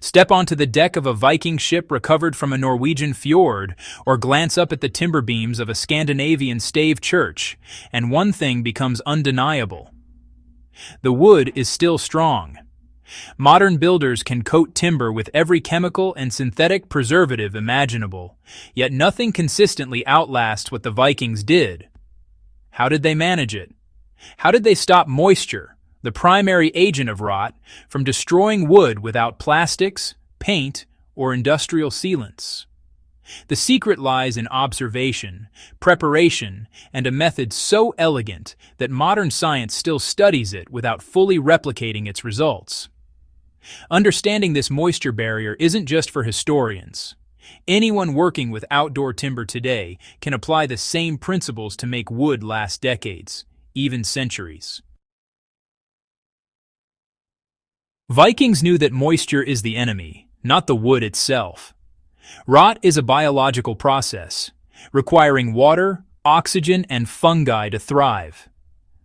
Step onto the deck of a Viking ship recovered from a Norwegian fjord, or glance up at the timber beams of a Scandinavian stave church, and one thing becomes undeniable. The wood is still strong. Modern builders can coat timber with every chemical and synthetic preservative imaginable, yet nothing consistently outlasts what the Vikings did. How did they manage it? How did they stop moisture, the primary agent of rot, from destroying wood without plastics, paint, or industrial sealants? The secret lies in observation, preparation, and a method so elegant that modern science still studies it without fully replicating its results. Understanding this moisture barrier isn't just for historians. Anyone working with outdoor timber today can apply the same principles to make wood last decades, even centuries. Vikings knew that moisture is the enemy, not the wood itself. Rot is a biological process, requiring water, oxygen, and fungi to thrive.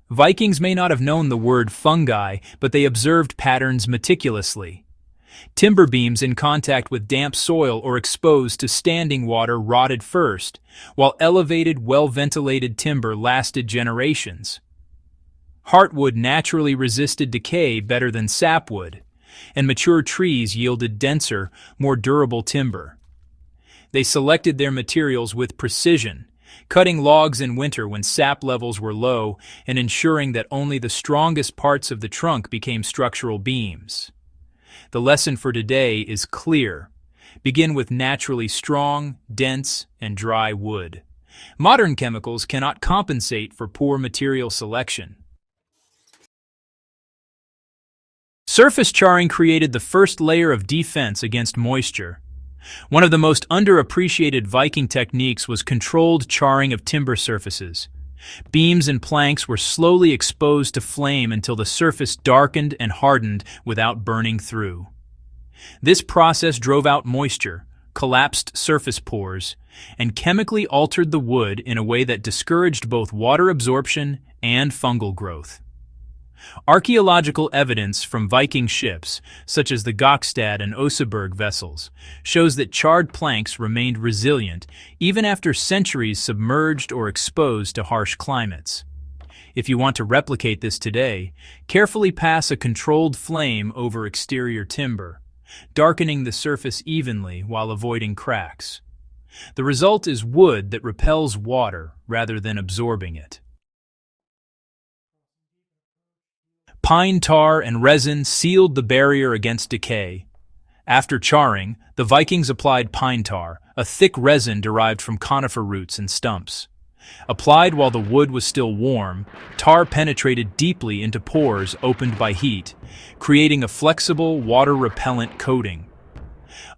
Vikings may not have known the word fungi, but they observed patterns meticulously. Timber beams in contact with damp soil or exposed to standing water rotted first, while elevated, well-ventilated timber lasted generations. Heartwood naturally resisted decay better than sapwood, and mature trees yielded denser, more durable timber. They selected their materials with precision, cutting logs in winter when sap levels were low and ensuring that only the strongest parts of the trunk became structural beams. The lesson for today is clear. Begin with naturally strong, dense, and dry wood. Modern chemicals cannot compensate for poor material selection. Surface charring created the first layer of defense against moisture. One of the most underappreciated Viking techniques was controlled charring of timber surfaces. Beams and planks were slowly exposed to flame until the surface darkened and hardened without burning through. This process drove out moisture, collapsed surface pores, and chemically altered the wood in a way that discouraged both water absorption and fungal growth. Archaeological evidence from Viking ships, such as the Gokstad and Oseberg vessels, shows that charred planks remained resilient even after centuries submerged or exposed to harsh climates. If you want to replicate this today, carefully pass a controlled flame over exterior timber, darkening the surface evenly while avoiding cracks. The result is wood that repels water rather than absorbing it. Pine tar and resin sealed the barrier against decay. After charring, the Vikings applied pine tar, a thick resin derived from conifer roots and stumps. Applied while the wood was still warm, tar penetrated deeply into pores opened by heat, creating a flexible, water-repellent coating.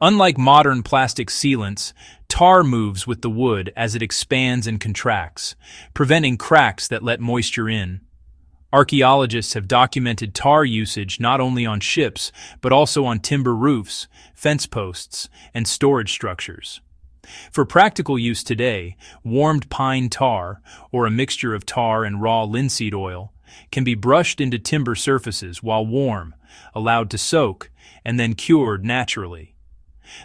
Unlike modern plastic sealants, tar moves with the wood as it expands and contracts, preventing cracks that let moisture in. Archaeologists have documented tar usage not only on ships, but also on timber roofs, fence posts, and storage structures. For practical use today, warmed pine tar, or a mixture of tar and raw linseed oil, can be brushed into timber surfaces while warm, allowed to soak, and then cured naturally.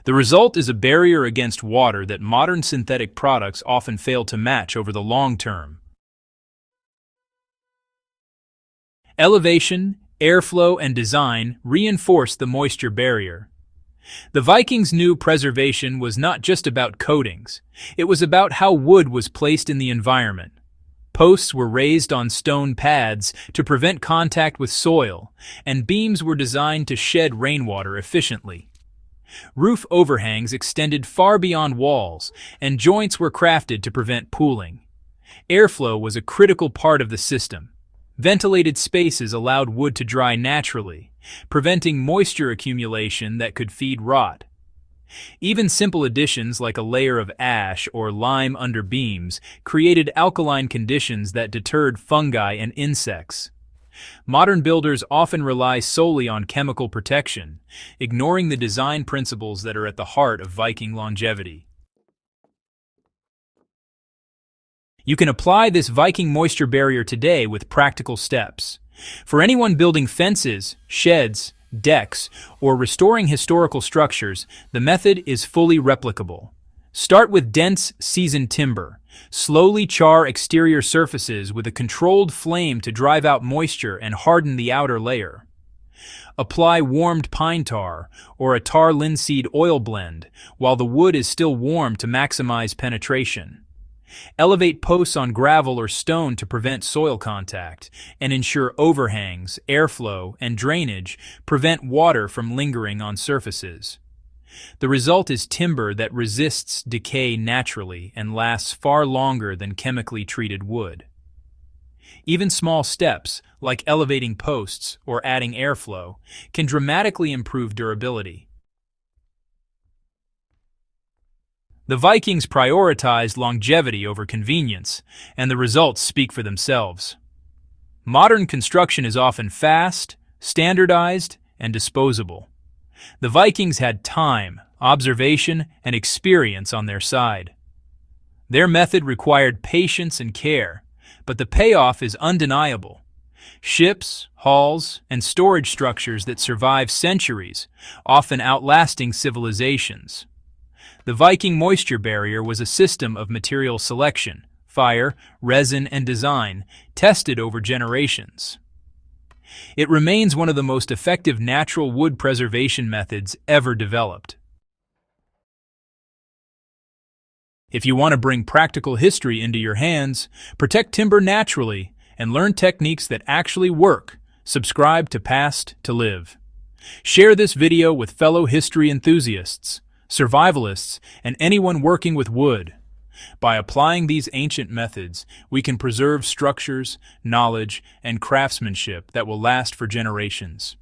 The result is a barrier against water that modern synthetic products often fail to match over the long term. Elevation, airflow, and design reinforce the moisture barrier. The Vikings knew preservation was not just about coatings. It was about how wood was placed in the environment. Posts were raised on stone pads to prevent contact with soil, and beams were designed to shed rainwater efficiently. Roof overhangs extended far beyond walls, and joints were crafted to prevent pooling. Airflow was a critical part of the system. Ventilated spaces allowed wood to dry naturally, preventing moisture accumulation that could feed rot. Even simple additions like a layer of ash or lime under beams created alkaline conditions that deterred fungi and insects. Modern builders often rely solely on chemical protection, ignoring the design principles that are at the heart of Viking longevity. You can apply this Viking moisture barrier today with practical steps. For anyone building fences, sheds, decks, or restoring historical structures, the method is fully replicable. Start with dense, seasoned timber. Slowly char exterior surfaces with a controlled flame to drive out moisture and harden the outer layer. Apply warmed pine tar or a tar linseed oil blend while the wood is still warm to maximize penetration. Elevate posts on gravel or stone to prevent soil contact and ensure overhangs, airflow, and drainage prevent water from lingering on surfaces. The result is timber that resists decay naturally and lasts far longer than chemically treated wood. Even small steps, like elevating posts or adding airflow, can dramatically improve durability. The Vikings prioritized longevity over convenience, and the results speak for themselves. Modern construction is often fast, standardized, and disposable. The Vikings had time, observation, and experience on their side. Their method required patience and care, but the payoff is undeniable. Ships, halls, and storage structures that survive centuries, often outlasting civilizations. The Viking moisture barrier was a system of material selection, fire, resin, and design, tested over generations. It remains one of the most effective natural wood preservation methods ever developed. If you want to bring practical history into your hands, protect timber naturally, and learn techniques that actually work, subscribe to Past to Live. Share this video with fellow history enthusiasts, survivalists, and anyone working with wood. By applying these ancient methods, we can preserve structures, knowledge, and craftsmanship that will last for generations.